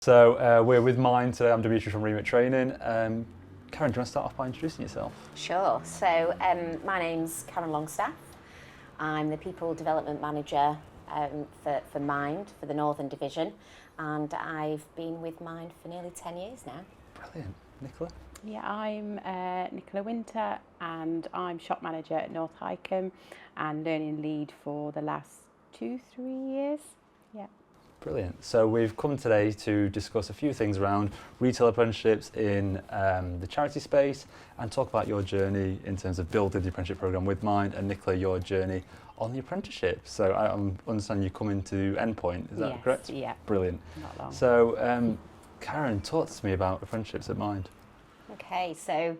So we're with Mind today. I'm Dimitri from Remit Training. Karen, do you want to start off by introducing yourself? Sure. So my name's Karen Longstaff. I'm the People Development Manager for Mind for the Northern Division, and I've been with Mind for nearly 10 years now. Brilliant. Nicola? Yeah, I'm Nicola Winter, and I'm shop manager at North Hykeham and learning lead for the last 2-3 years. Yeah. Brilliant. So we've come today to discuss a few things around retail apprenticeships in the charity space and talk about your journey in terms of building the apprenticeship programme with Mind, and Nicola, your journey on the apprenticeship. So I understand you come into Endpoint, is that correct? Yeah. Brilliant. Not long. So Karen, talk to me about apprenticeships at Mind. Okay, so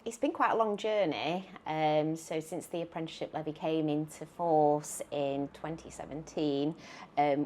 it's been quite a long journey. So since the apprenticeship levy came into force in 2017,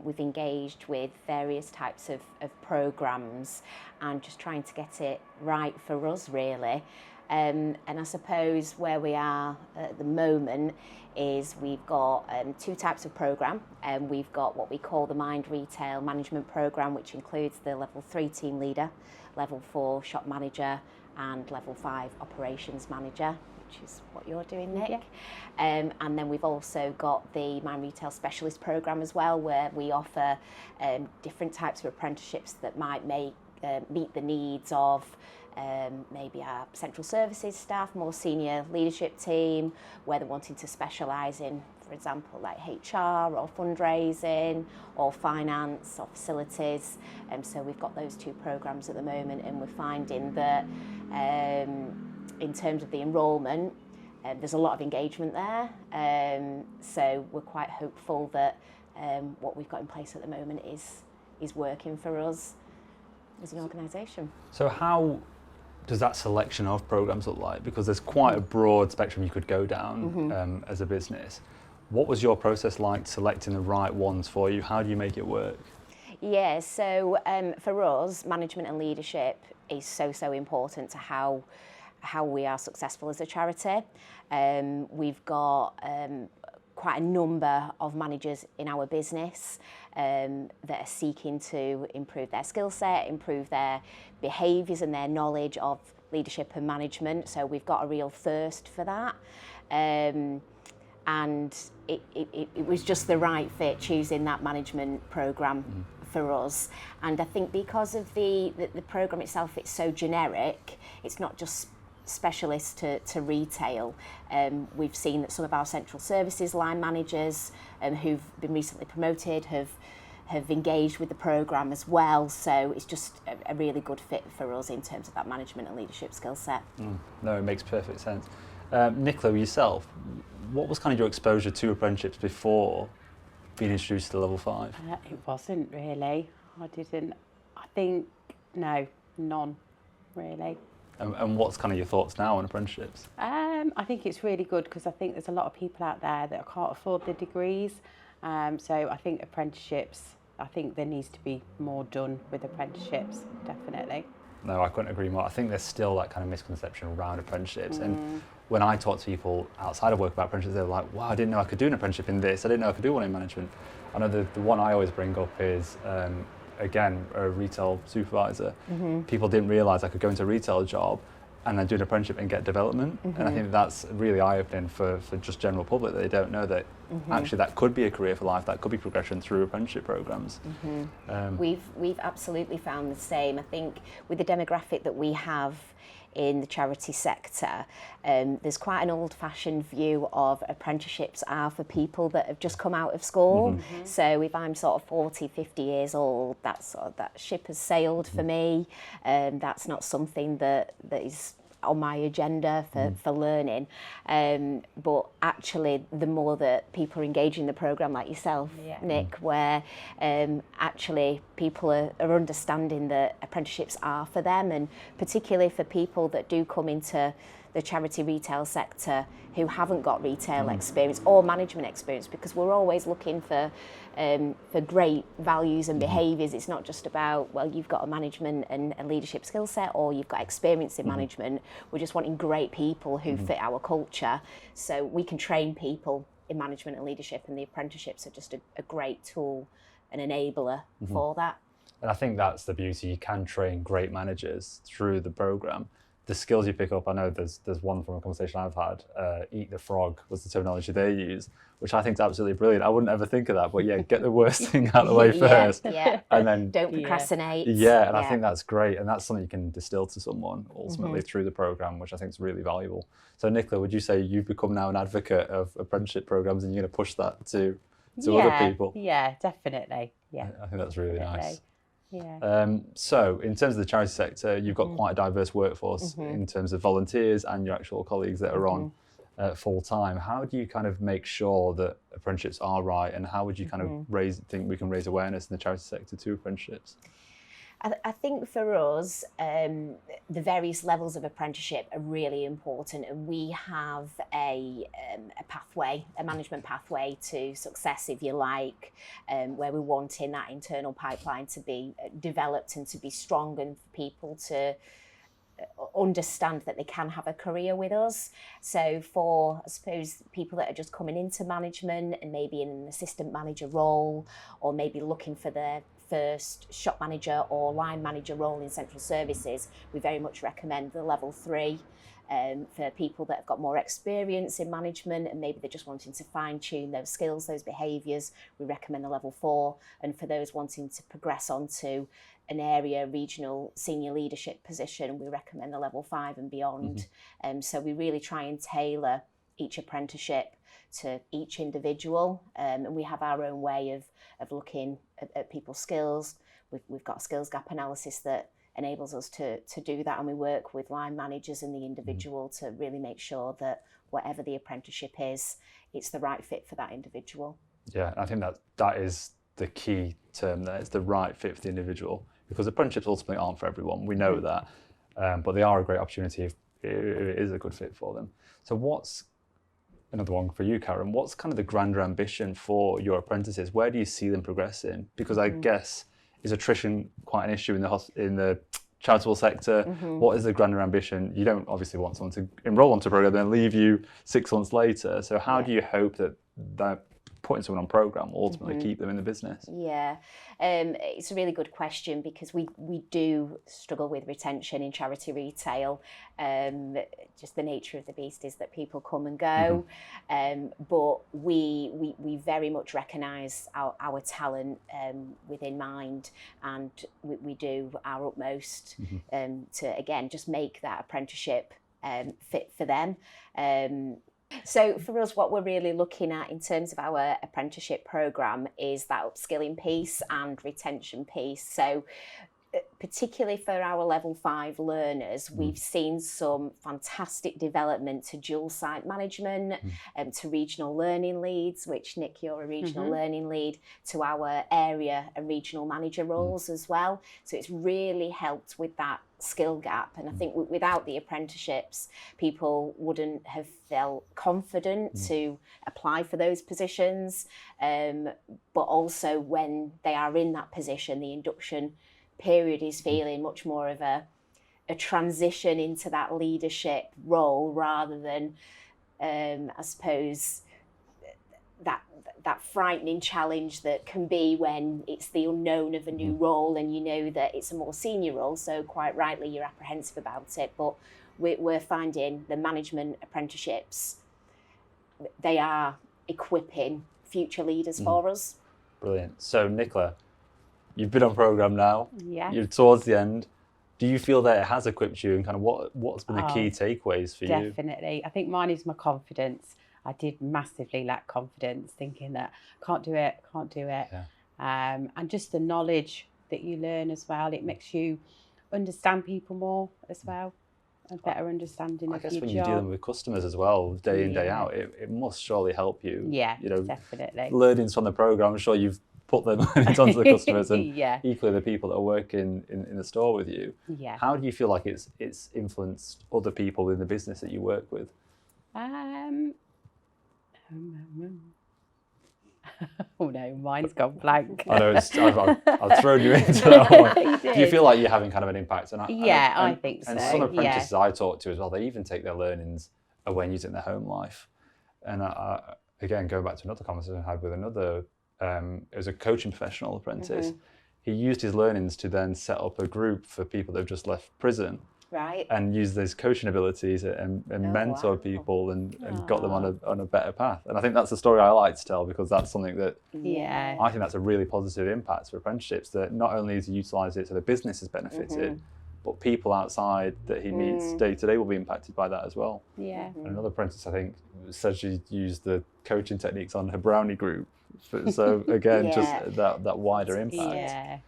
we've engaged with various types of programmes and just trying to get it right for us, really. And I suppose where we are at the moment is we've got two types of programme. We've got what we call the Mind Retail Management Programme, which includes the Level 3 Team Leader, Level 4 Shop Manager and Level 5 Operations Manager, which is what you're doing, Nick. Yeah. And then we've also got the Mind Retail Specialist Programme as well, where we offer different types of apprenticeships that might meet the needs of maybe our central services staff, more senior leadership team, where they're wanting to specialise in, for example, like HR or fundraising or finance or facilities. So we've got those two programmes at the moment, and we're finding that in terms of the enrolment, there's a lot of engagement there. So we're quite hopeful that what we've got in place at the moment is working for us as an organisation. So how does that selection of programmes look like? Because there's quite a broad spectrum you could go down as a business. What was your process like selecting the right ones for you? How do you make it work? Yeah, so for us, management and leadership is so important to how we are successful as a charity. We've got quite a number of managers in our business that are seeking to improve their skill set, improve their behaviours and their knowledge of leadership and management. So we've got a real thirst for that. And it was just the right fit choosing that management programme for us. And I think because of the programme itself, it's so generic, it's not just specialist to retail. We've seen that some of our central services line managers who've been recently promoted have engaged with the programme as well, so it's just a really good fit for us in terms of that management and leadership skill set. No, it makes perfect sense. Nicola, yourself, what was kind of your exposure to apprenticeships before being introduced to Level 5? It wasn't really. None really. And what's kind of your thoughts now on apprenticeships? I think it's really good because I think there's a lot of people out there that can't afford the degrees. So I think there needs to be more done with apprenticeships, definitely. No, I couldn't agree more. I think there's still that kind of misconception around apprenticeships. And when I talk to people outside of work about apprenticeships, they're like, wow, I didn't know I could do an apprenticeship in this. I didn't know I could do one in management. I know the one I always bring up is, again, a retail supervisor. People didn't realise I could go into a retail job and then do an apprenticeship and get development. And I think that's really eye-opening for just general public, that they don't know that actually that could be a career for life, that could be progression through apprenticeship programmes. We've absolutely found the same. I think with the demographic that we have in the charity sector, there's quite an old-fashioned view of apprenticeships are for people that have just come out of school. So if I'm sort of 40, 50 years old, that ship has sailed for me. That's not something that is on my agenda for learning. But actually, the more that people are engaging in the programme, like yourself, Nick, where actually people are understanding that apprenticeships are for them, and particularly for people that do come into the charity retail sector who haven't got retail experience or management experience, because we're always looking for great values and behaviours. It's not just about, well, you've got a management and a leadership skill set or you've got experience in management. We're just wanting great people who fit our culture, so we can train people in management and leadership, and the apprenticeships are just a great tool, an enabler for that. And I think that's the beauty. You can train great managers through the program. The skills you pick up, I know there's one from a conversation I've had, eat the frog was the terminology they use, which I think is absolutely brilliant. I wouldn't ever think of that, but yeah, get the worst thing out of the way first. Yeah. And then don't procrastinate. Yeah, and I think that's great. And that's something you can distill to someone ultimately through the program, which I think is really valuable. So Nicola, would you say you've become now an advocate of apprenticeship programs and you're going to push that to other people? Yeah, definitely. Yeah, I think that's really nice. Yeah. So in terms of the charity sector, you've got quite a diverse workforce in terms of volunteers and your actual colleagues that are on full time. How do you kind of make sure that apprenticeships are right, and how would you kind of think we can raise awareness in the charity sector to apprenticeships? I think for us, the various levels of apprenticeship are really important, and we have a pathway, a management pathway to success, if you like, where we're wanting that internal pipeline to be developed and to be strong, and for people to understand that they can have a career with us. So for, I suppose, people that are just coming into management and maybe in an assistant manager role, or maybe looking for their first shop manager or line manager role in central services, we very much recommend the level 3. For people that have got more experience in management and maybe they're just wanting to fine tune those skills, those behaviours, we recommend the level 4. And for those wanting to progress onto an area regional senior leadership position, we recommend the level 5 and beyond. So we really try and tailor each apprenticeship to each individual, and we have our own way of looking at people's skills. We've got a skills gap analysis that enables us to do that, and we work with line managers and the individual to really make sure that whatever the apprenticeship is, it's the right fit for that individual. Yeah, I think that is the key term there. It's the right fit for the individual, because apprenticeships ultimately aren't for everyone. We know that, but they are a great opportunity if it is a good fit for them. So what's another one for you, Karen? What's kind of the grander ambition for your apprentices? Where do you see them progressing? Because I guess, is attrition quite an issue in the charitable sector? What is the grander ambition? You don't obviously want someone to enrol onto a program and then leave you 6 months later. So how do you hope that putting someone on program will ultimately keep them in the business? Yeah, it's a really good question, because we do struggle with retention in charity retail. Just the nature of the beast is that people come and go, but we very much recognise our talent within mind, and we do our utmost to again just make that apprenticeship fit for them. So for us, what we're really looking at in terms of our apprenticeship programme is that upskilling piece and retention piece. So particularly for our level 5 learners, we've seen some fantastic development to dual site management, to regional learning leads, which Nick, you're a regional learning lead, to our area and regional manager roles as well. So it's really helped with that skill gap, and I think without the apprenticeships, people wouldn't have felt confident to apply for those positions, but also when they are in that position, the induction period is feeling much more of a transition into that leadership role, rather than I suppose that frightening challenge that can be when it's the unknown of a new role, and you know that it's a more senior role, so quite rightly you're apprehensive about it. But we're finding the management apprenticeships, they are equipping future leaders for us. Brilliant. So Nicola, you've been on programme now. Yeah. You're towards the end. Do you feel that it has equipped you, and kind of what's been the key takeaways for you? Definitely. I think mine is my confidence. I did massively lack confidence, thinking that can't do it. Yeah. And just the knowledge that you learn as well, it makes you understand people more as well, a better understanding of your job. I guess when you're dealing with customers as well, day in, day out, it must surely help you. Yeah, you know, definitely. Learnings from the programme, I'm sure you've put them onto the customers and Yeah. equally the people that are working in the store with you. Yeah. How do you feel like it's influenced other people in the business that you work with? Oh no, mine's gone blank. I know I've thrown you into that one. You Do you feel like you're having kind of an impact? And I think so. And some apprentices I talk to as well, they even take their learnings away and use it in their home life. And again, going back to another conversation I had with another, it was a coaching professional apprentice. he used his learnings to then set up a group for people that have just left prison. Right. And use those coaching abilities and mentor wow. people and got them on a better path. And I think that's the story I like to tell, because that's something that Yeah. I think that's a really positive impact for apprenticeships, that not only has he utilised it so the business is benefited, but people outside that he meets day to day will be impacted by that as well. Yeah. And another apprentice, I think, said she used the coaching techniques on her brownie group. So again, just that wider impact. Yeah.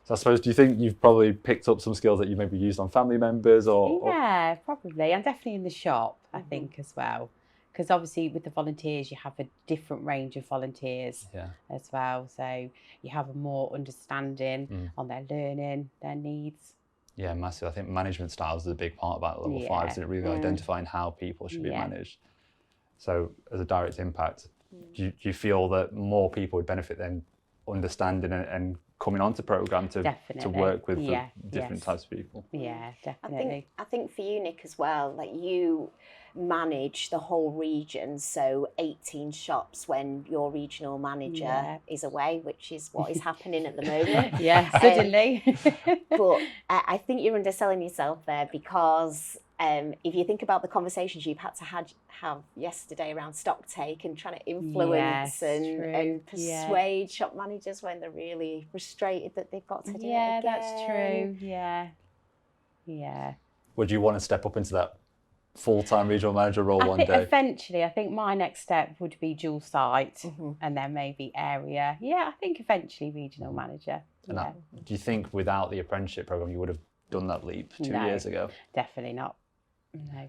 So I suppose, do you think you've probably picked up some skills that you maybe used on family members or? Yeah, probably. I'm definitely in the shop, I think, as well. Because obviously with the volunteers, you have a different range of volunteers as well. So you have a more understanding on their learning, their needs. Yeah, massive. I think management styles is a big part about level 5, isn't it? Really identifying how people should be managed. So as a direct impact, do you feel that more people would benefit than understanding and coming onto program to work with the different types of people? Yeah, definitely. I think for you, Nick, as well, like you manage the whole region, so 18 shops when your regional manager is away, which is what is happening at the moment. Suddenly. But I think you're underselling yourself there, because if you think about the conversations you've had to have yesterday around stock take and trying to influence and persuade shop managers when they're really frustrated that they've got to do it again. That's true. Yeah. Would you want to step up into that full-time regional manager role one day? Eventually, I think my next step would be dual site and then maybe area. Yeah, I think eventually regional manager. And do you think without the apprenticeship program you would have done that leap 2 years ago? Definitely not. No.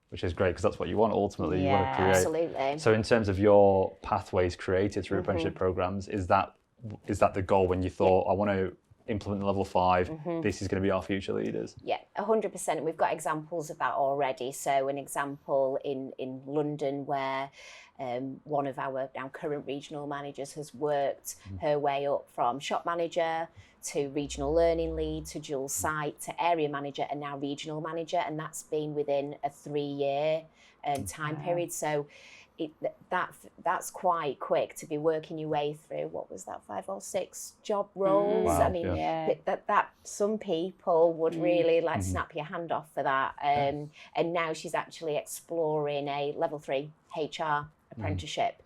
Which is great, because that's what you want ultimately. You want to create. Absolutely. So in terms of your pathways created through apprenticeship programs, is that the goal when you thought, I want to implement the level 5, this is going to be our future leaders? Yeah, 100%. We've got examples of that already. So an example in London where one of our now current regional managers has worked her way up from shop manager to regional learning lead to dual site to area manager and now regional manager, and that's been within a 3-year time period. So that's quite quick to be working your way through. What was that, 5 or 6 job roles? Wow, I mean, that some people would really like snap your hand off for that. And now she's actually exploring a level 3 HR apprenticeship.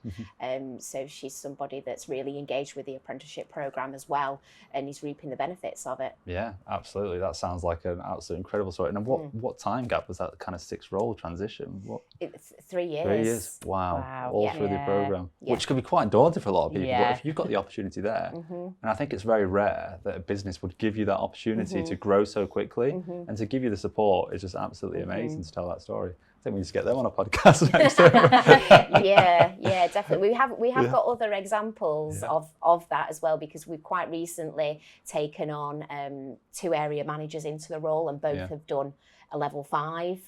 So she's somebody that's really engaged with the apprenticeship program as well, and is reaping the benefits of it. Yeah, absolutely. That sounds like an absolutely incredible story. And what time gap was that kind of 6-role transition? It's 3 years. 3 years. Wow. All through the program, which can be quite daunting for a lot of people. But if you've got the opportunity there, and I think it's very rare that a business would give you that opportunity to grow so quickly, and to give you the support is just absolutely amazing to tell that story. I think we need to get them on a podcast next time. Yeah, definitely. We have got other examples of that as well, because we've quite recently taken on 2 area managers into the role, and both have done a level 5.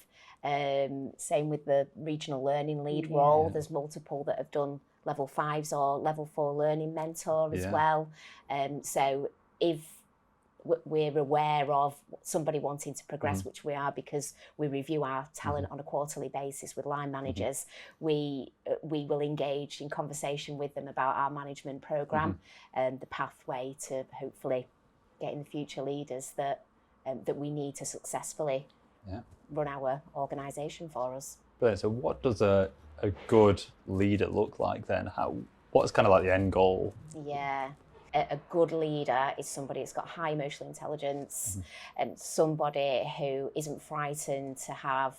Same with the regional learning lead role. There's multiple that have done level 5s or level 4 learning mentor as well. So if we're aware of somebody wanting to progress, which we are, because we review our talent on a quarterly basis with line managers, we will engage in conversation with them about our management program and the pathway to hopefully getting the future leaders that we need to successfully run our organisation for us. Brilliant. So what does a good leader look like then? What's kind of like the end goal? Yeah. A good leader is somebody that's got high emotional intelligence, and somebody who isn't frightened to have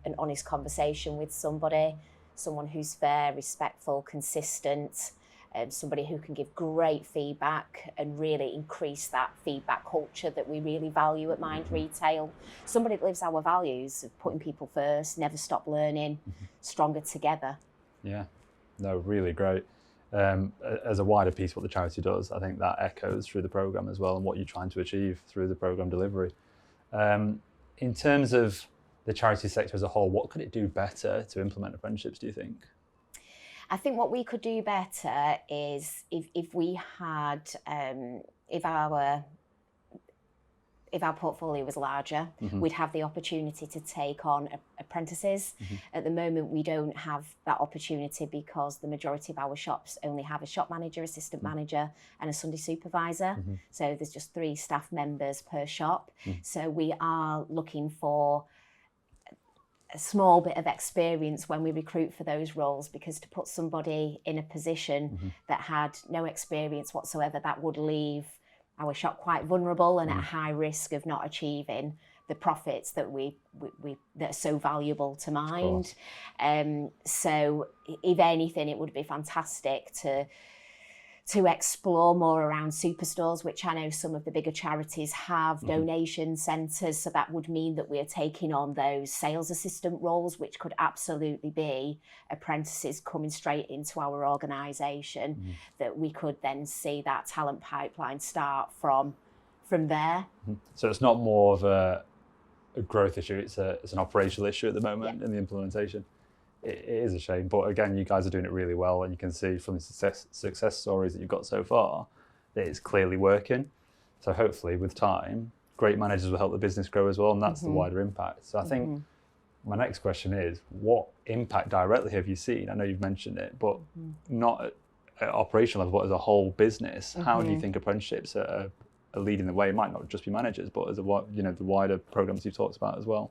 an honest conversation with somebody, someone who's fair, respectful, consistent, somebody who can give great feedback and really increase that feedback culture that we really value at Mind Retail. Somebody that lives our values of putting people first, never stop learning, stronger together. Yeah, no, really great. As a wider piece, what the charity does, I think that echoes through the programme as well, and what you're trying to achieve through the programme delivery. In terms of the charity sector as a whole, what could it do better to implement apprenticeships, do you think? I think what we could do better is if we had, if if our portfolio was larger, we'd have the opportunity to take on apprentices. At the moment, we don't have that opportunity because the majority of our shops only have a shop manager, assistant manager, and a Sunday supervisor. So there's just 3 staff members per shop. So we are looking for a small bit of experience when we recruit for those roles, because to put somebody in a position that had no experience whatsoever, that would leave our shop quite vulnerable and at high risk of not achieving the profits that that are so valuable to Mind. So if anything, it would be fantastic to explore more around superstores, which I know some of the bigger charities have, donation centres. So that would mean that we're taking on those sales assistant roles, which could absolutely be apprentices coming straight into our organisation, that we could then see that talent pipeline start from there. So it's not more of a growth issue, it's an operational issue at the moment in the implementation. It is a shame, but again, you guys are doing it really well, and you can see from the success stories that you've got so far that it's clearly working. So hopefully with time, great managers will help the business grow as well, and that's the wider impact. So I think my next question is, what impact directly have you seen? I know you've mentioned it, but not at operational level, but as a whole business. How do you think apprenticeships are leading the way? It might not just be managers, but as the wider programs you've talked about as well.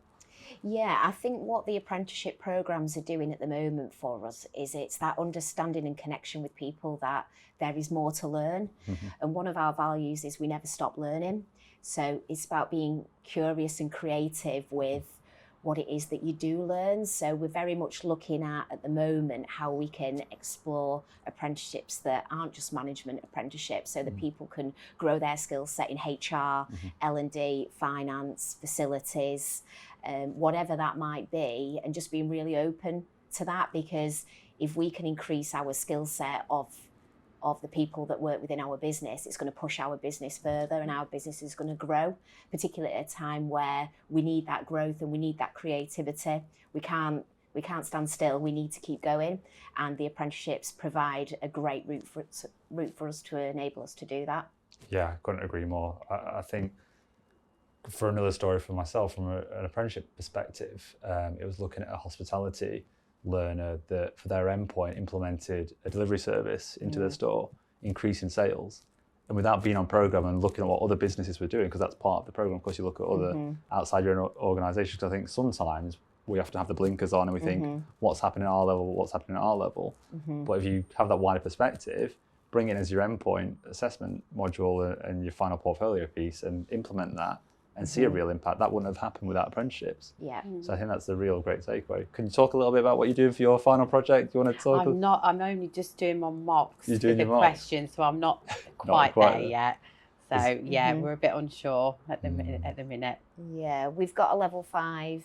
Yeah, I think what the apprenticeship programs are doing at the moment for us is it's that understanding and connection with people that there is more to learn. And one of our values is we never stop learning. So it's about being curious and creative with what it is that you do learn. So we're very much looking at the moment, how we can explore apprenticeships that aren't just management apprenticeships, so that people can grow their skill set in HR, L&D, finance, facilities, whatever that might be, and just being really open to that, because if we can increase our skill set of the people that work within our business, it's going to push our business further, and our business is going to grow, particularly at a time where we need that growth and we need that creativity. We can't stand still. We need to keep going, and the apprenticeships provide a great route for us to enable us to do that. Yeah, I couldn't agree more. I think for another story for myself, from an apprenticeship perspective, it was looking at a hospitality learner that for their endpoint implemented a delivery service into their store, increasing sales. And without being on program and looking at what other businesses were doing, because that's part of the program, of course, you look at other outside your own organisation. Because I think sometimes we have to have the blinkers on and we think, what's happening at our level, But if you have that wider perspective, bring it as your endpoint assessment module and your final portfolio piece and implement that, and see a real impact. That wouldn't have happened without apprenticeships. Yeah. So I think that's the real great takeaway. Can you talk a little bit about what you're doing for your final project? Do you want to talk? I'm only just doing my mocks You're for doing the your mocks? questions, so I'm not quite there yet. So we're a bit unsure at the minute. Yeah, we've got a level 5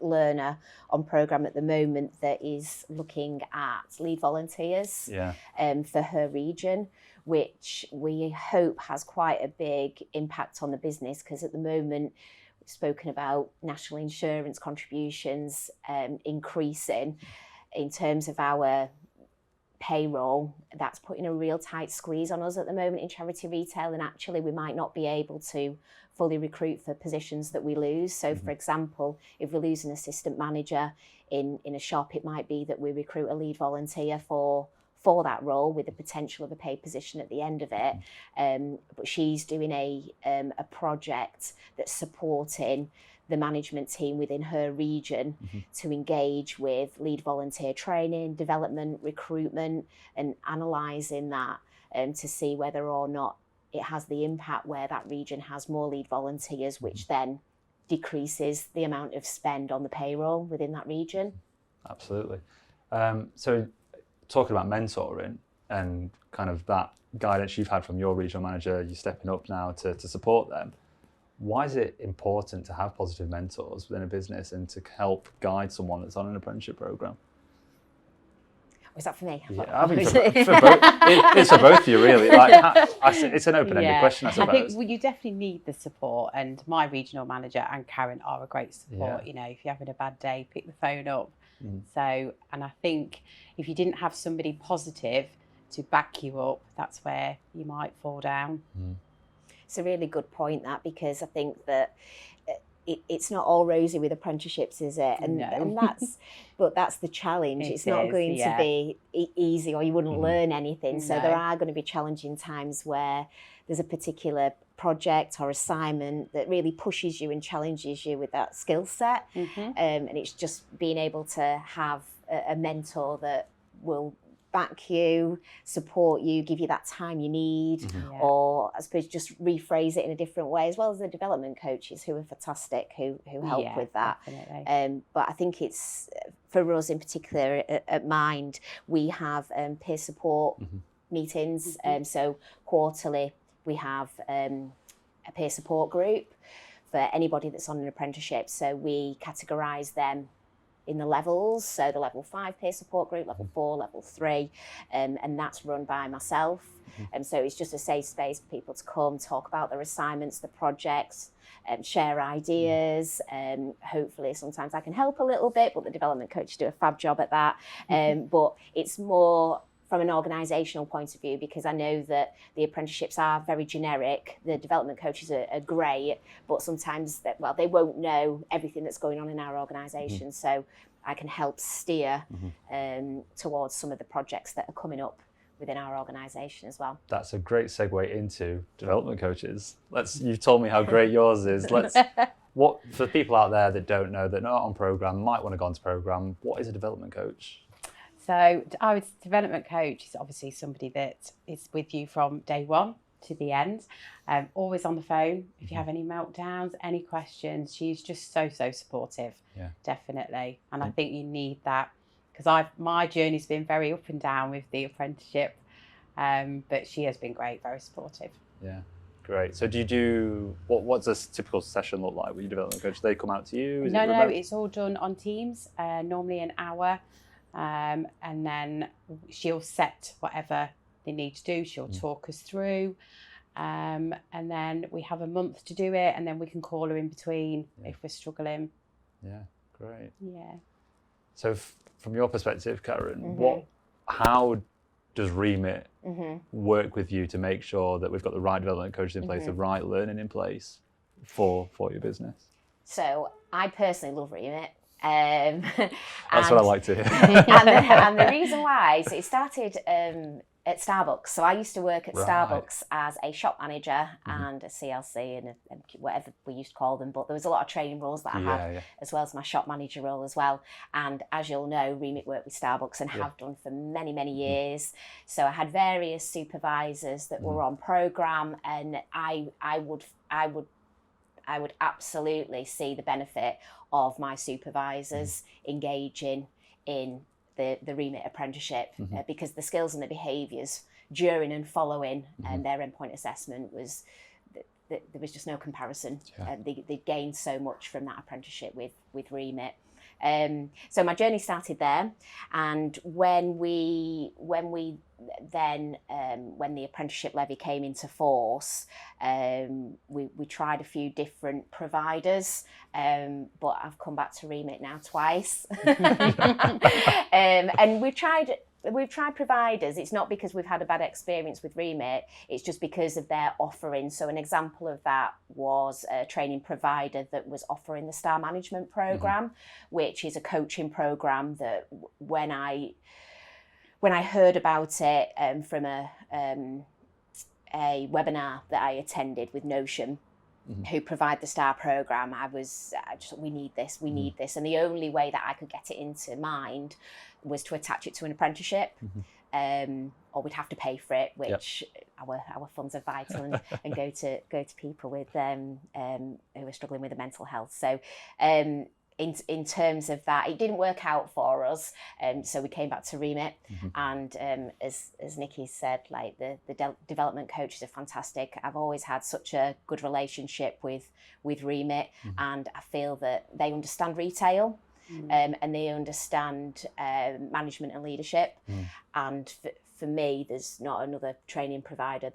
learner on program at the moment that is looking at lead volunteers for her region, which we hope has quite a big impact on the business, because at the moment we've spoken about national insurance contributions increasing. In terms of our payroll, that's putting a real tight squeeze on us at the moment in charity retail, and actually we might not be able to fully recruit for positions that we lose. So for example, if we lose an assistant manager in a shop, it might be that we recruit a lead volunteer for that role with the potential of a paid position at the end of it. But she's doing a project that's supporting the management team within her region to engage with lead volunteer training, development, recruitment, and analysing that to see whether or not it has the impact where that region has more lead volunteers, which then decreases the amount of spend on the payroll within that region. Absolutely. So talking about mentoring and kind of that guidance you've had from your regional manager, you're stepping up now to support them. Why is it important to have positive mentors within a business and to help guide someone that's on an apprenticeship program? Was that for me? Yeah, I mean, for both, it's for both of you, really. It's an open-ended question, I suppose. I think you definitely need the support, and my regional manager and Karen are a great support. You know, if you're having a bad day, pick the phone up. So, and I think if you didn't have somebody positive to back you up, that's where you might fall down. It's a really good point, that, because I think that it's not all rosy with apprenticeships, is it? And, No. and that's the challenge. It's not going to be easy, or you wouldn't learn anything. So there are going to be challenging times where there's a particular project or assignment that really pushes you and challenges you with that skill set. And it's just being able to have a mentor that will back you, support you, give you that time you need, or I suppose just rephrase it in a different way, as well as the development coaches who are fantastic, who help with that. But I think it's, for us in particular at Mind, we have peer support meetings. So quarterly we have a peer support group for anybody that's on an apprenticeship. So we categorise them in the levels, so the level 5 peer support group, level 4, level 3, and that's run by myself. And so it's just a safe space for people to come, talk about their assignments, the projects, share ideas. Hopefully sometimes I can help a little bit, but the development coaches do a fab job at that. But it's more from an organisational point of view, because I know that the apprenticeships are very generic. The development coaches are great, but sometimes they won't know everything that's going on in our organisation. So I can help steer towards some of the projects that are coming up within our organisation as well. That's a great segue into development coaches. You've told me how great yours is. What, for people out there that don't know, that are not on programme, might want to go onto programme, what is a development coach? So I would development coach is obviously somebody that is with you from day one to the end, always on the phone. If you have any meltdowns, any questions, she's just so supportive. Definitely. And I think you need that, because my journey's been very up and down with the apprenticeship, but she has been great, very supportive. Yeah, great. So do you do, what's a typical session look like with your development coach? Do they come out to you? No, it's all done on Teams, normally an hour. And then she'll set whatever they need to do. She'll talk us through, and then we have a month to do it, and then we can call her in between if we're struggling. Yeah, great. Yeah. So from your perspective, Karen, how does Remit work with you to make sure that we've got the right development coaches in place, the right learning in place for your business? So I personally love Remit. That's what I like to hear. and the reason why, so it started at Starbucks. So I used to work at Starbucks as a shop manager and a CLC and whatever we used to call them. But there was a lot of training roles that I had, as well as my shop manager role as well. And as you'll know, Remit worked with Starbucks and have done for many years. So I had various supervisors that were on programme, and I would absolutely see the benefit of my supervisors engaging in the Remit apprenticeship, because the skills and the behaviours during and following their endpoint assessment was, there was just no comparison. They gained so much from that apprenticeship with Remit. So my journey started there, and when the apprenticeship levy came into force, we tried a few different providers, but I've come back to Remit now twice. And we've tried providers. It's not because we've had a bad experience with Remit, it's just because of their offering. So an example of that was a training provider that was offering the Star Management Programme, which is a coaching programme that when I heard about it from a webinar that I attended with Notion, who provide the STAR programme, we need this. And the only way that I could get it into Mind was to attach it to an apprenticeship, or we'd have to pay for it, which our funds are vital and go to people with who are struggling with mental health. So in terms of that, it didn't work out for us, so we came back to Remit, and as Nikki said, like the development coaches are fantastic. I've always had such a good relationship with Remit, and I feel that they understand retail, and they understand management and leadership, and for me, there's not another training provider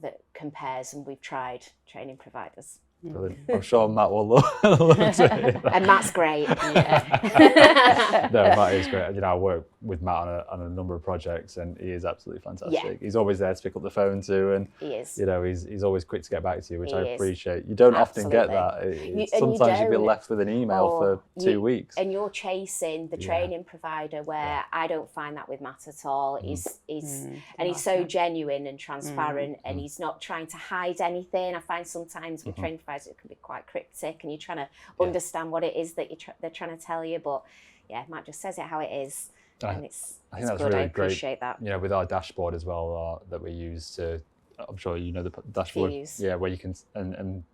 that compares, and we've tried training providers Brilliant. I'm sure Matt will love to hear that. And Matt's great. No, Matt is great. You know, I work with Matt on a number of projects, and he is absolutely fantastic. Yeah. He's always there to pick up the phone to, and He is. you know, he's always quick to get back to you, which He I is. appreciate. You don't often get Absolutely. that. Sometimes you'd be left with an email for 2 weeks. And you're chasing the training provider, where I don't find that with Matt at all. He's so genuine and transparent, and he's not trying to hide anything. I find sometimes with training providers it can be quite cryptic, and you're trying to understand what it is that they're trying to tell you. But yeah, Matt just says it how it is, and it's I think that's good. really I appreciate great. that. You know, with our dashboard as well that we use to, I'm sure you know the dashboard. Yeah, where you can and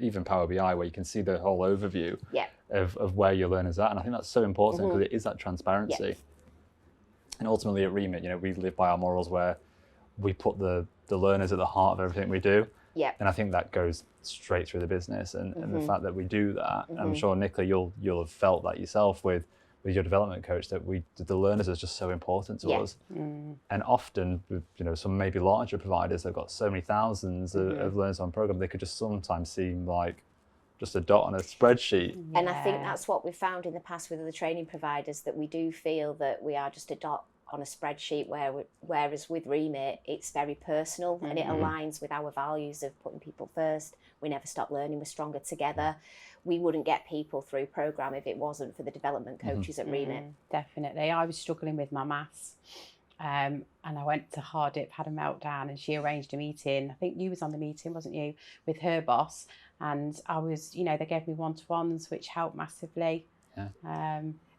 even Power BI, where you can see the whole overview of where your learners are, and I think that's so important because it is that transparency. Yeah. And ultimately at Remit, you know, we live by our morals where we put the learners at the heart of everything we do. Yeah. And I think that goes straight through the business, and the fact that we do that, I'm sure Nicola, you'll have felt that yourself with your development coach, that the learners are just so important to us. And often, with, you know, some maybe larger providers, they've got so many thousands of learners on program, they could just sometimes seem like just a dot on a spreadsheet. And I think that's what we've found in the past with other training providers, that we do feel that we are just a dot on a spreadsheet, whereas with Remit it's very personal, and it aligns with our values of putting people first. We never stop learning, we're stronger together. We wouldn't get people through program if it wasn't for the development coaches at Remit. Definitely. I was struggling with my maths, and I went to Hardip, had a meltdown, and she arranged a meeting. I think you was on the meeting, wasn't you, with her boss? And I was, you know, they gave me one-to-ones, which helped massively.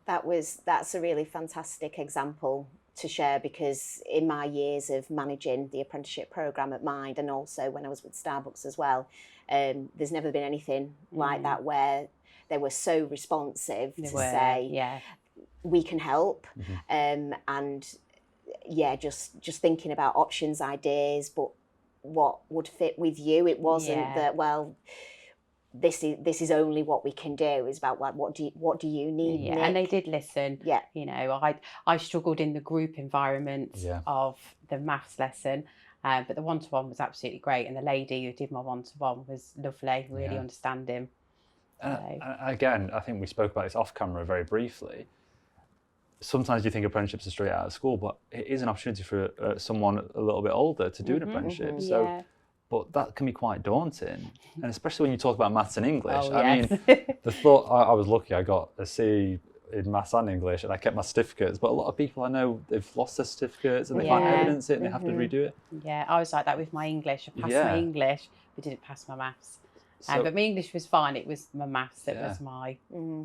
That's a really fantastic example to share, because in my years of managing the apprenticeship programme at Mind, and also when I was with Starbucks as well, there's never been anything like that, where they were so responsive to say, we can help, and just thinking about options, ideas, but what would fit with you. It wasn't that, well, this is only what we can do. It's about like, what do you need, Nick? And they did listen. You know, I struggled in the group environment of the maths lesson, but the one-to-one was absolutely great, and the lady who did my one-to-one was lovely, really understanding. And again, I think we spoke about this off camera very briefly. Sometimes you think apprenticeships are straight out of school, but it is an opportunity for someone a little bit older to do an apprenticeship. So. But that can be quite daunting, and especially when you talk about maths and English. I mean, the thought, I was lucky, I got a C in maths and English, and I kept my certificates, but a lot of people I know, they've lost their certificates and they can't evidence it, and they have to redo it. Yeah, I was like that with my English. I passed my English, but didn't pass my maths. But my English was fine, it was my maths that was my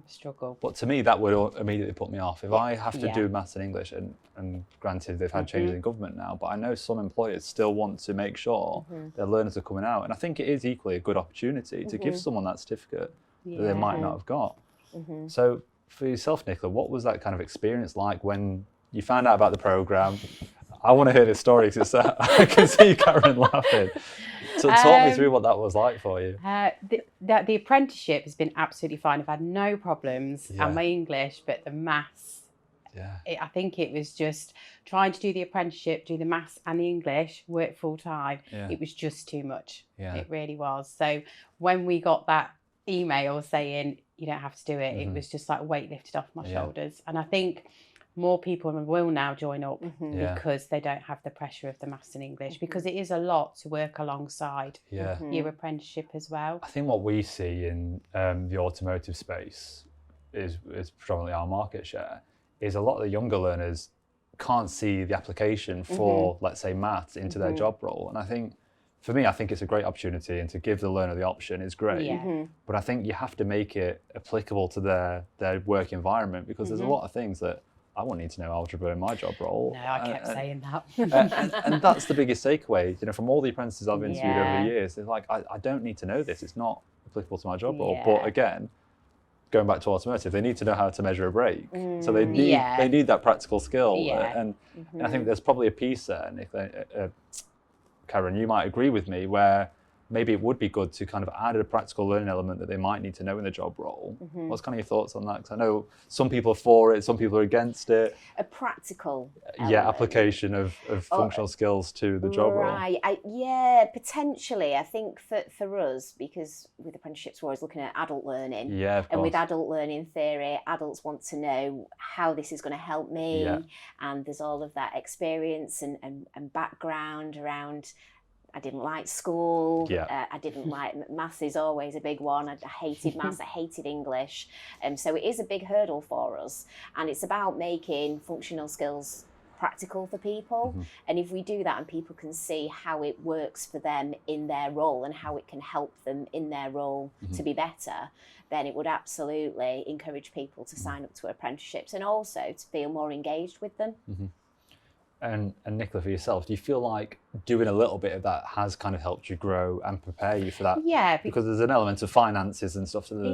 struggle. But to me, that would immediately put me off. If I have to do maths and English, and granted they've had changes in government now, but I know some employers still want to make sure their learners are coming out. And I think it is equally a good opportunity to give someone that certificate that they might not have got. So for yourself, Nicola, what was that kind of experience like when you found out about the programme? I want to hear this story because I can see Karen laughing. So talk me through what that was like for you. The apprenticeship has been absolutely fine. I've had no problems, and my English, but the maths, I think it was just trying to do the apprenticeship, do the maths and the English, work full time. It was just too much. It really was. So when we got that email saying you don't have to do it, it was just like a weight lifted off my shoulders. And I think more people will now join up because they don't have the pressure of the maths and English, because it is a lot to work alongside your apprenticeship as well. I think what we see in the automotive space is predominantly our market share, is a lot of the younger learners can't see the application for, let's say, maths into their job role. And I think, for me, I think it's a great opportunity, and to give the learner the option is great. But I think you have to make it applicable to their work environment, because there's a lot of things that I won't need to know algebra in my job role. No, I kept saying that. and that's the biggest takeaway, you know, from all the apprentices I've interviewed over the years. It's like, I don't need to know this. It's not applicable to my job role. But again, going back to automotive, they need to know how to measure a brake. So they need that practical skill. And I think there's probably a piece there, Nick, Karen, you might agree with me, where maybe it would be good to kind of add a practical learning element that they might need to know in the job role. What's kind of your thoughts on that? Because I know some people are for it, some people are against it. A practical application of functional skills to the job role. Yeah, potentially. I think for us, because with apprenticeships we're always looking at adult learning. Yeah, of course. And with adult learning theory, adults want to know how this is going to help me. Yeah. And there's all of that experience and background around. I didn't like school. Yeah. I didn't like maths is always a big one. I hated maths. I hated English. So it is a big hurdle for us. And it's about making functional skills practical for people. And if we do that and people can see how it works for them in their role and how it can help them in their role to be better, then it would absolutely encourage people to sign up to apprenticeships and also to feel more engaged with them. And Nicola, for yourself, do you feel like doing a little bit of that has kind of helped you grow and prepare you for that? Yeah. Because there's an element of finances and stuff to the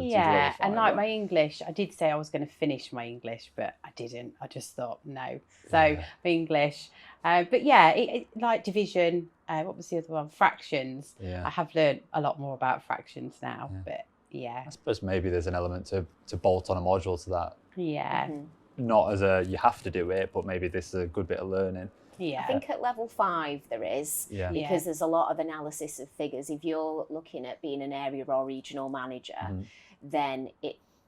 and like my English, I did say I was going to finish my English, but I didn't. I just thought, no. So my English, but yeah, like division, what was the other one? Fractions. Yeah. I have learned a lot more about fractions now, but yeah. I suppose maybe there's an element to bolt on a module to that. Yeah. Not as a you have to do it, but maybe this is a good bit of learning. Yeah. I think at level 5 there is, because there's a lot of analysis of figures. If you're looking at being an area or regional manager, then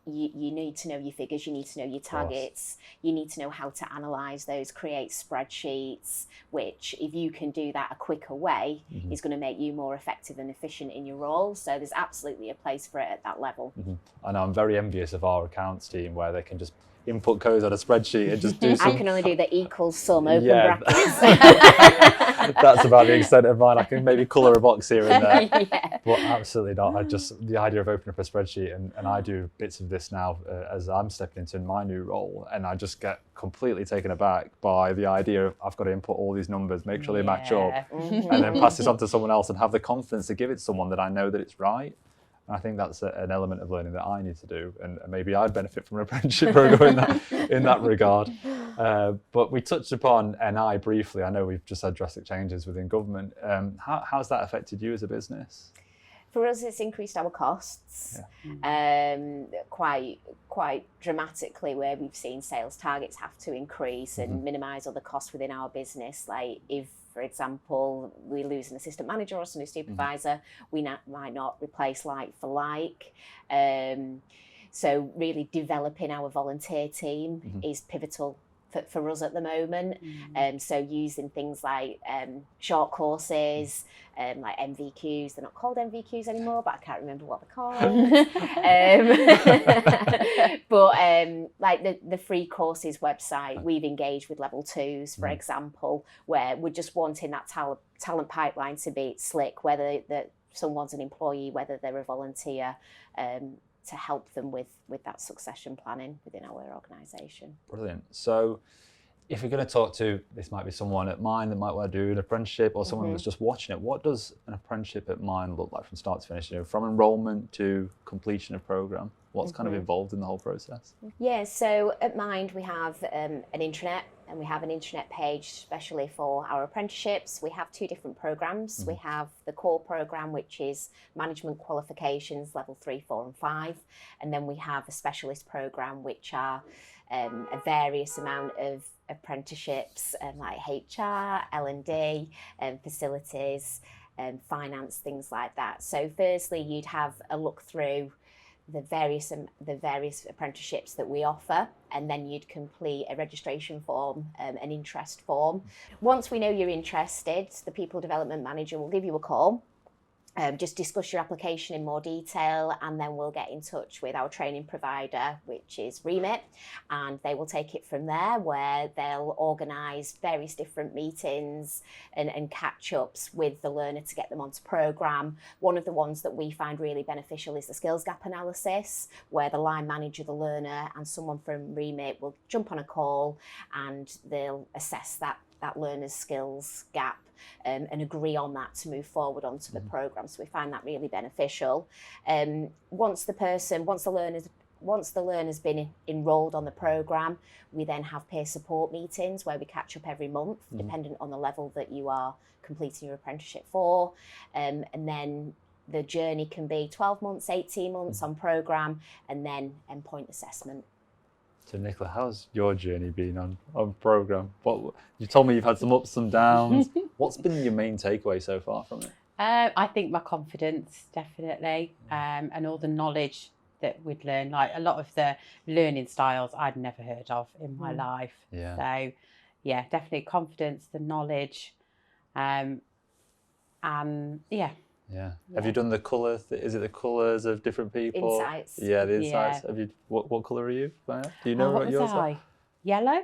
you need to know your figures, you need to know your targets, you need to know how to analyse those, create spreadsheets, which if you can do that a quicker way is going to make you more effective and efficient in your role. So there's absolutely a place for it at that level. I know I'm very envious of our accounts team where they can just input codes on a spreadsheet and just do some... I can only do the equals sum open brackets. That's about the extent of mine. I can maybe colour a box here and there. But absolutely not. The idea of opening up a spreadsheet, and I do bits of this now as I'm stepping into my new role, and I just get completely taken aback by the idea of I've got to input all these numbers, make sure they match up, and then pass this on to someone else and have the confidence to give it to someone that I know that it's right. And I think that's an element of learning that I need to do, and maybe I'd benefit from an apprenticeship program in that regard. But we touched upon NI briefly. I know we've just had drastic changes within government. How's that affected you as a business? For us, it's increased our costs quite dramatically, where we've seen sales targets have to increase and minimise other costs within our business. Like if, for example, we lose an assistant manager or a supervisor, we might not replace like for like. So really developing our volunteer team is pivotal for us at the moment. So using things like short courses, like MVQs. They're not called MVQs anymore, but I can't remember what they're called. But like the free courses website, we've engaged with level 2s, for example, where we're just wanting that talent pipeline to be slick, whether that someone's an employee, whether they're a volunteer, to help them with that succession planning within our organisation. Brilliant. So if we're going to talk to, this might be someone at Mine that might want to do an apprenticeship, or someone that's just watching it, what does an apprenticeship at Mine look like from start to finish? You know, from enrolment to completion of programme, what's kind of involved in the whole process? Yeah, so at Mind we have an intranet, and we have an intranet page especially for our apprenticeships. We have 2 different programmes. We have the core programme, which is management qualifications, level 3, 4 and 5. And then we have a specialist programme, which are a various amount of apprenticeships, like HR, L&D, facilities, finance, things like that. So firstly, you'd have a look through the various apprenticeships that we offer, and then you'd complete a registration form, an interest form. Once we know you're interested, the people development manager will give you a call, just discuss your application in more detail, and then we'll get in touch with our training provider, which is Remit, and they will take it from there, where they'll organise various different meetings and catch-ups with the learner to get them onto programme. One of the ones that we find really beneficial is the skills gap analysis, where the line manager, the learner, and someone from Remit will jump on a call and they'll assess that learner's skills gap and agree on that to move forward onto the programme. So we find that really beneficial. Once the learner's once the learner's been enrolled on the programme, we then have peer support meetings where we catch up every month, dependent on the level that you are completing your apprenticeship for. And then the journey can be 12 months, 18 months on programme, and then endpoint assessment. So Nicola, how's your journey been on programme? What you told me you've had some ups, some downs. What's been your main takeaway so far from it? I think my confidence, definitely, and all the knowledge that we'd learn. Like a lot of the learning styles I'd never heard of in my life. Yeah. So, yeah, definitely confidence, the knowledge, and yeah. Yeah. Have you done the colours? Is it the colours of different people? Insights. Yeah, the insights. Yeah. Have you? What colour are you? Do you know what yours are? Yellow?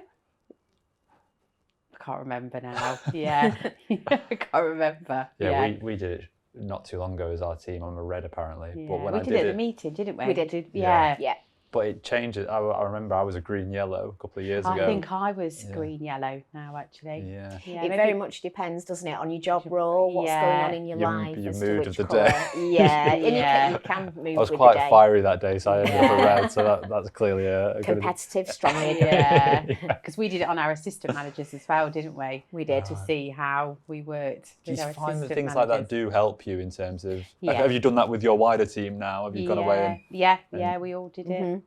I can't remember now. Yeah. I can't remember. Yeah, we did it not too long ago as our team. I'm a red apparently. Yeah. But when we I did it at the meeting, didn't we? We did. Yeah. But it changes. I remember I was a green yellow a couple of years ago. I think I was green yellow now, actually. Yeah. It very much depends, doesn't it, on your job role, what's going on in your life, your as mood to which of the colour. day. Yeah, and you can move. I was with quite the day. fiery that day, so I ended up a red. So that's clearly a Competitive, strongly. Yeah, because we did it on our assistant managers as well, didn't we? We did. To see how we worked. Do you with our find that assistant things like that managers. do help you in terms of? Yeah. Have you done that with your wider team now? Have you gone away and? Yeah, we all did it.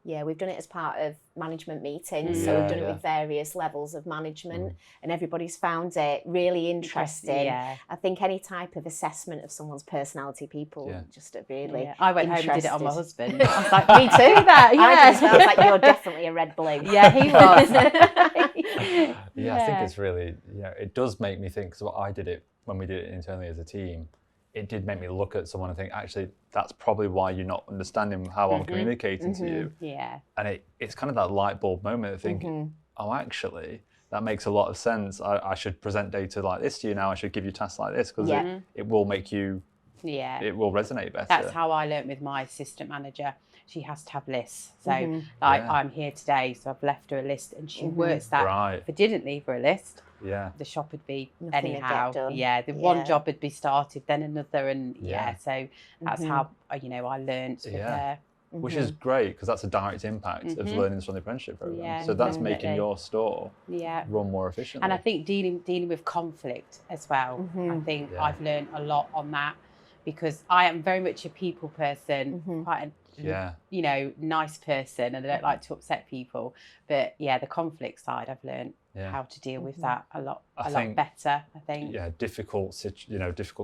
Yeah, we've done it as part of management meetings, so we've done it with various levels of management, and everybody's found it really interesting. Yeah. I think any type of assessment of someone's personality, people just are really. Yeah. I went home and did it interested. on my husband. I was like, me too. That I was like, you're definitely a red blue. Yeah, he was. Yeah, I think it's really, it does make me think, because what I did it when we did it internally as a team, it did make me look at someone and think, actually, that's probably why you're not understanding how I'm communicating to you. Yeah. And it's kind of that light bulb moment of thinking, oh, actually, that makes a lot of sense. I should present data like this to you now. I should give you tasks like this, because it will make you, it will resonate better. That's how I learnt with my assistant manager. She has to have lists. So I'm here today, so I've left her a list, and she works that. Right. If I didn't leave her a list, the shop would be Nothing would anyhow. get done. Yeah, one job would be started, then another, and so that's how I learnt with her. Which is great, because that's a direct impact of learning from the apprenticeship program. Yeah, so that's definitely. making your store run more efficiently. And I think dealing with conflict as well. I think I've learned a lot on that, because I am very much a people person, quite a nice person, and I don't like to upset people. But the conflict side, I've learned how to deal with that a lot better, I think. Yeah, difficult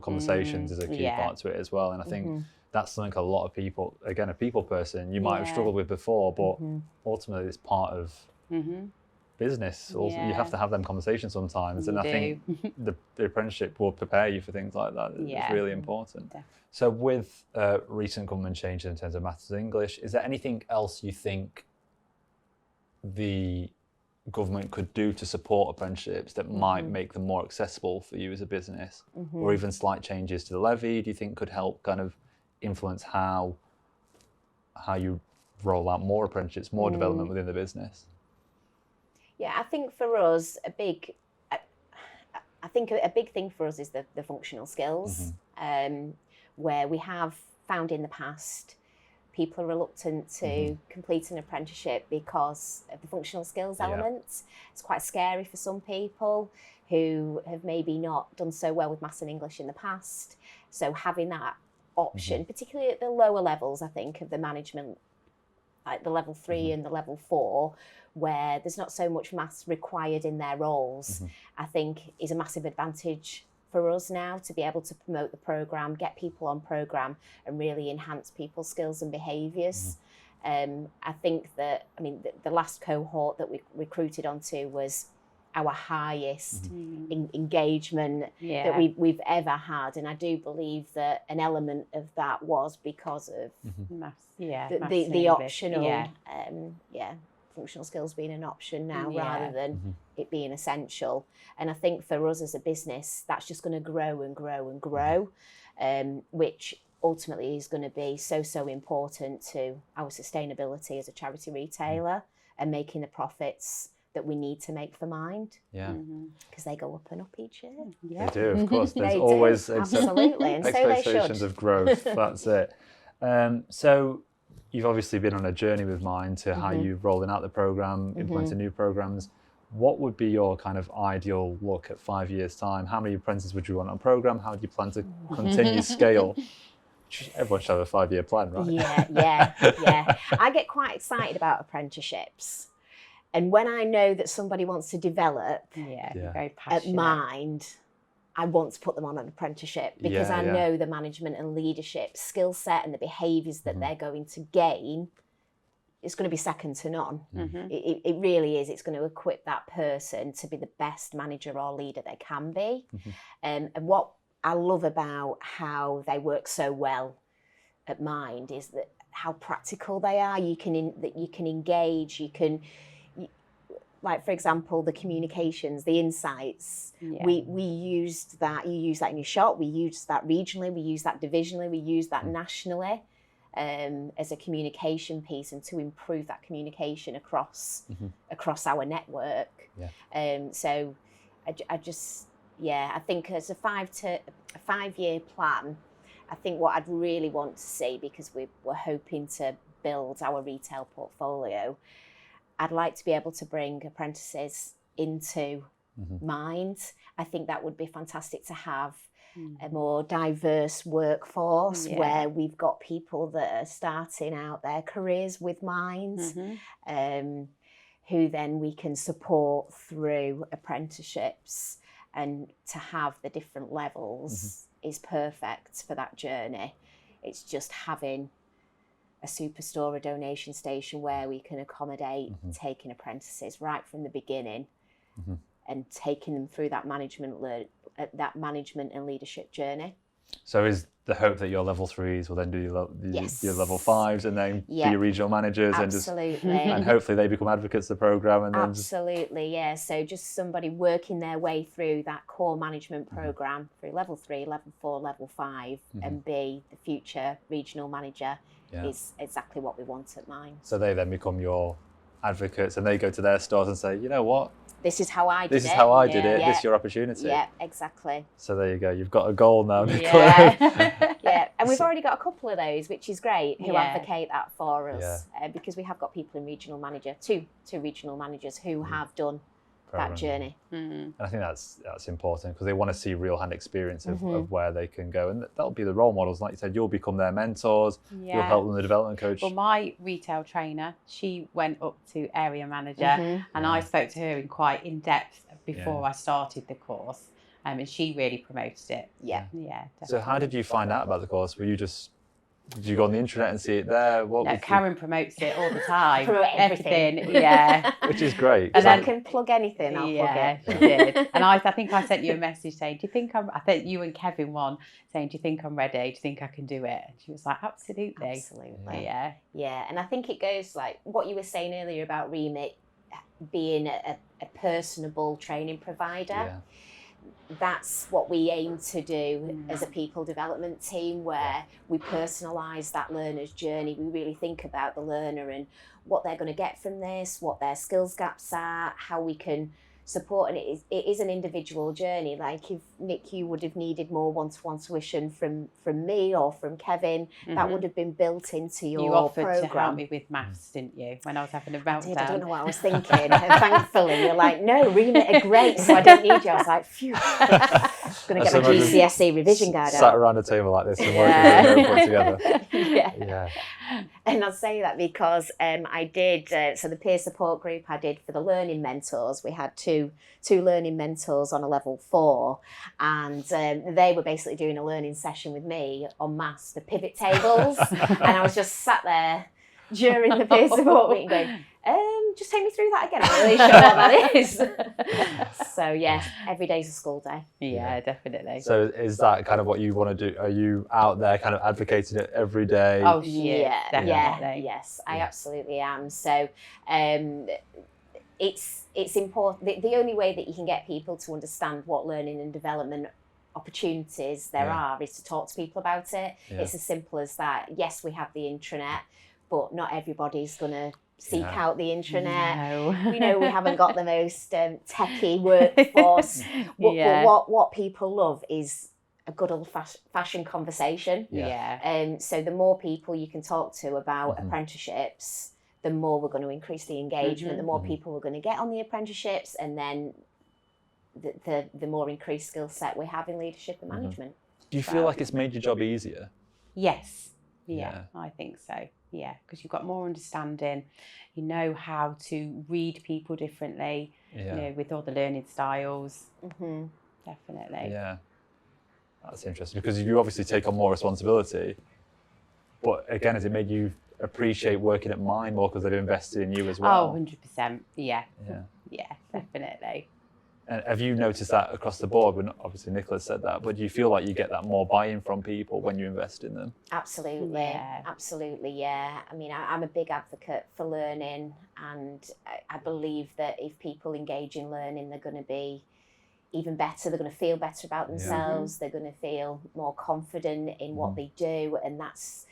conversations is a key part to it as well. And I think that's something a lot of people, again, a people person, you might have struggled with before, but ultimately it's part of business. Also, you have to have them conversations sometimes. And I think the apprenticeship will prepare you for things like that. It's really important. Definitely. So with recent government changes in terms of maths and English, is there anything else you think the government could do to support apprenticeships that might make them more accessible for you as a business? Or even slight changes to the levy, do you think could help kind of influence how you roll out more apprenticeships, more development within the business? Yeah, I think for us, a big thing for us is the functional skills, where we have found in the past people are reluctant to complete an apprenticeship because of the functional skills elements. It's quite scary for some people who have maybe not done so well with maths and English in the past. So having that option, particularly at the lower levels, I think, of the management, like the level 3 and the level 4, where there's not so much maths required in their roles, I think is a massive advantage for us now to be able to promote the programme, get people on programme and really enhance people's skills and behaviours. I think that, the last cohort that we recruited onto was our highest engagement that we've ever had, and I do believe that an element of that was because of maths, the optional, functional skills being an option now rather than it being essential. And I think for us as a business, that's just going to grow and grow and grow, which ultimately is going to be so important to our sustainability as a charity retailer and making the profits that we need to make for Mind. Because they go up and up each year. They do, of course. There's always absolutely, and so they expectations should. of growth. That's it. So you've obviously been on a journey with Mind to how you're rolling out the program, implementing new programs. What would be your kind of ideal look at 5 years' time? How many apprentices would you want on a program? How do you plan to continue scale? Everyone should have a 5-year plan, right? Yeah. I get quite excited about apprenticeships. And when I know that somebody wants to develop very passionate. at Mind, I want to put them on an apprenticeship because I know the management and leadership skill set and the behaviours that they're going to gain. It's going to be second to none. It really is. It's going to equip that person to be the best manager or leader they can be. And what I love about how they work so well at Mind is that how practical they are. You can engage. Like, for example, the communications, the insights. We used that. You use that in your shop. We use that regionally. We use that divisionally. We use that nationally. As a communication piece and to improve that communication across our network. So I think as a 5-year plan, I think what I'd really want to see, because we're hoping to build our retail portfolio, I'd like to be able to bring apprentices into Mind. I think that would be fantastic to have a more diverse workforce where we've got people that are starting out their careers with Mind, who then we can support through apprenticeships, and to have the different levels is perfect for that journey. It's just having a superstore, a donation station where we can accommodate taking apprentices right from the beginning and taking them through that management and leadership journey. So is the hope that your level 3s will then do your level 5s and then be your regional managers and hopefully they become advocates of the program and then absolutely. So just somebody working their way through that core management program through level 3, level 4, level 5 and be the future regional manager is exactly what we want at Mind. So they then become your advocates and they go to their stores and say, you know what? This is how I did it. This is how I did it. This is your opportunity. Yeah, exactly. So there you go. You've got a goal now. And we've already got a couple of those, which is great, who advocate that for us because we have got people in regional manager, two regional managers who have done that journey. And I think that's important because they want to see real hand experience of where they can go, and that'll be the role models. Like you said, you'll become their mentors. You'll help them, the development coach. Well, my retail trainer, she went up to area manager, and I spoke to her in depth before I started the course, and she really promoted it. Definitely. So how did you find out about the course? Did you go on the internet and see it there? Karen promotes it all the time. Promote everything. Which is great. And I can plug anything, I'll plug it. She did. And I think I sent you a message saying, I think you and Kevin saying, do you think I'm ready? Do you think I can do it? And she was like, absolutely. Absolutely. Yeah, and I think it goes like what you were saying earlier about Remit being a personable training provider. That's what we aim to do as a people development team, where we personalise that learner's journey. We really think about the learner and what they're going to get from this, what their skills gaps are, how we can support. And it is an individual journey. Like if Nick, you would have needed more one-to-one tuition from me or from Kevin, that would have been built into your You offered programme. to help me with maths, didn't you, when I was having a meltdown? I don't know what I was thinking. And thankfully, you're like, no, Remit are great, so I don't need you. I was like, phew. I'm going to get my GCSE revision guide out. Sat around a table like this and working together. And I'll say that because I did, so the peer support group I did for the learning mentors, we had two learning mentors on a level 4, and they were basically doing a learning session with me on maths, the pivot tables, and I was just sat there during the peer support meeting going, just take me through that again. I'm not really sure what that is. So yes, every day's a school day. Yeah, definitely. So is that kind of what you want to do? Are you out there kind of advocating it every day? Oh definitely. Yes, I absolutely am. So it's important. The only way that you can get people to understand what learning and development opportunities there are is to talk to people about it. It's as simple as that. Yes, we have the intranet, but not everybody's going to seek out the intranet. No. We know we haven't got the most techie workforce. But what people love is a good old-fashioned conversation. Yeah. So the more people you can talk to about apprenticeships, the more we're going to increase the engagement, the more people we're going to get on the apprenticeships, and then the more increased skill set we have in leadership and management. Do you feel like it's made your job easier? Yes. Yeah, I think so. Yeah, because you've got more understanding. You know how to read people differently, you know, with all the learning styles. Definitely. Yeah. That's interesting, because you obviously take on more responsibility. But again, has it made you appreciate working at mine more because they've invested in you as well? Oh, 100%. Yeah. Yeah. Yeah, definitely. And have you noticed that across the board? When obviously Nicola said that, but do you feel like you get that more buy-in from people when you invest in them? Absolutely, absolutely, yeah. I mean, I'm a big advocate for learning, and I believe that if people engage in learning, they're going to be even better. They're going to feel better about themselves. They're going to feel more confident in what they do, and that's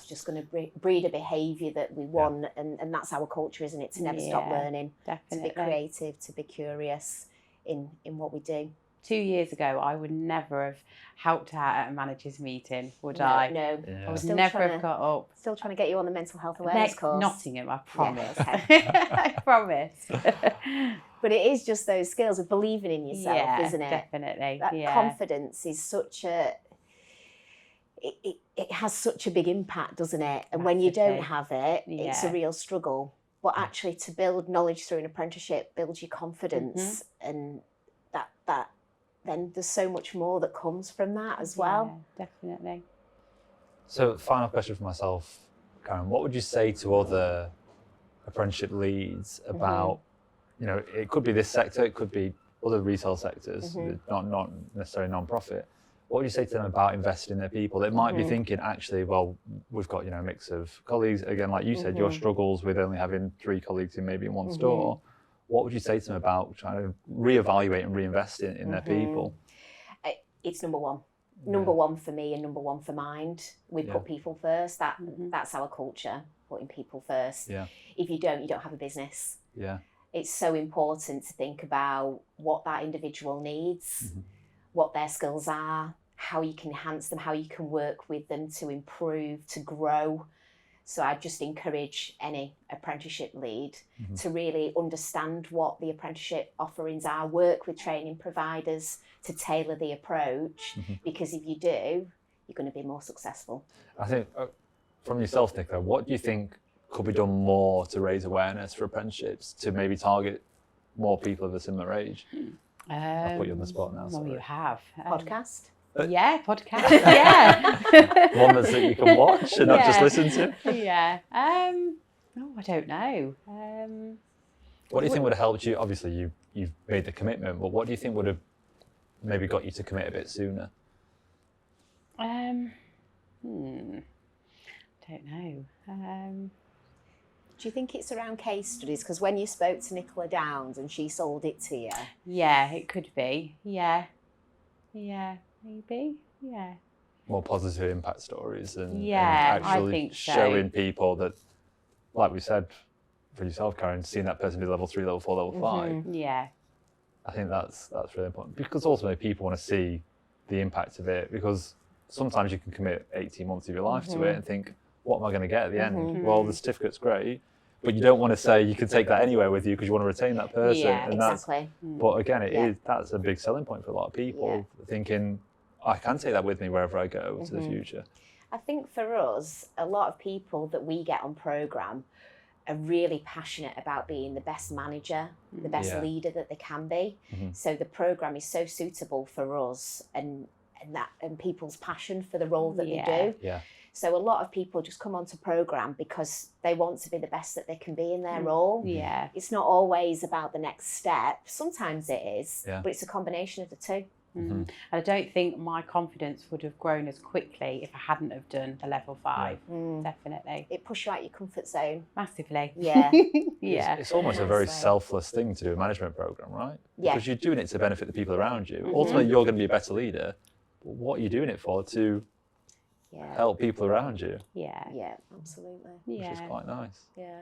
just going to breed a behaviour that we want, and that's our culture, isn't it? To never stop learning, definitely. To be creative, to be curious in what we do. 2 years ago, I would never have helped out at a manager's meeting, would I? No. I would never have got up. Still trying to get you on the mental health awareness course. Nottingham, I promise. I promise. But it is just those skills of believing in yourself, isn't it? Definitely. That confidence is such a... It has such a big impact, doesn't it? And when you don't have it, it's a real struggle. But actually, to build knowledge through an apprenticeship builds your confidence, and that then there's so much more that comes from that as well. Definitely. So, final question for myself, Karen. What would you say to other apprenticeship leads about, you know, it could be this sector, it could be other retail sectors, not necessarily non-profit. What would you say to them about investing in their people? They might be thinking, actually, well, we've got, you know, a mix of colleagues. Again, like you said, your struggles with only having 3 colleagues in maybe in one store. What would you say to them about trying to reevaluate and reinvest in their people? It's number one. Number one for me and number one for Mind. We put people first. That's our culture, putting people first. If you don't have a business. It's so important to think about what that individual needs, what their skills are, how you can enhance them, how you can work with them to improve, to grow. So I just encourage any apprenticeship lead to really understand what the apprenticeship offerings are, work with training providers to tailor the approach, because if you do, you're going to be more successful. I think from yourself, Nicola, what do you think could be done more to raise awareness for apprenticeships, to maybe target more people of a similar age? I'll put you on the spot now. Well, you have. Podcast? Podcast, yeah. One that you can watch and not just listen to? Yeah. I don't know. What do you think would have helped you? Obviously, you've made the commitment, but what do you think would have maybe got you to commit a bit sooner? Don't know. Do you think it's around case studies? Because when you spoke to Nicola Downs and she sold it to you. Yeah, it could be. Yeah, maybe. Yeah. More positive impact stories and I think showing people that, like we said, for yourself, Karen, seeing that person do level 3, level 4, level 5. Yeah. I think that's really important, because ultimately people want to see the impact of it, because sometimes you can commit 18 months of your life to it and think, what am I going to get at the end? Well, the certificate's great, but you don't want to say you can take that anywhere with you because you want to retain that person. Yeah, exactly. But again, that's a big selling point for a lot of people, thinking, I can take that with me wherever I go to the future. I think for us, a lot of people that we get on programme are really passionate about being the best manager, the best leader that they can be. So the programme is so suitable for us and people's passion for the role that they do. So a lot of people just come onto programme because they want to be the best that they can be in their role. Yeah. It's not always about the next step. Sometimes it is, but it's a combination of the two. And I don't think my confidence would have grown as quickly if I hadn't have done the level 5. Definitely. It pushes you out your comfort zone. Massively. Yeah. It's almost a very selfless thing to do a management programme, right? Yeah. Because you're doing it to benefit the people around you. Ultimately, you're going to be a better leader. But what are you doing it for? To help people around you. Yeah. Yeah, absolutely. Which is quite nice. Yeah.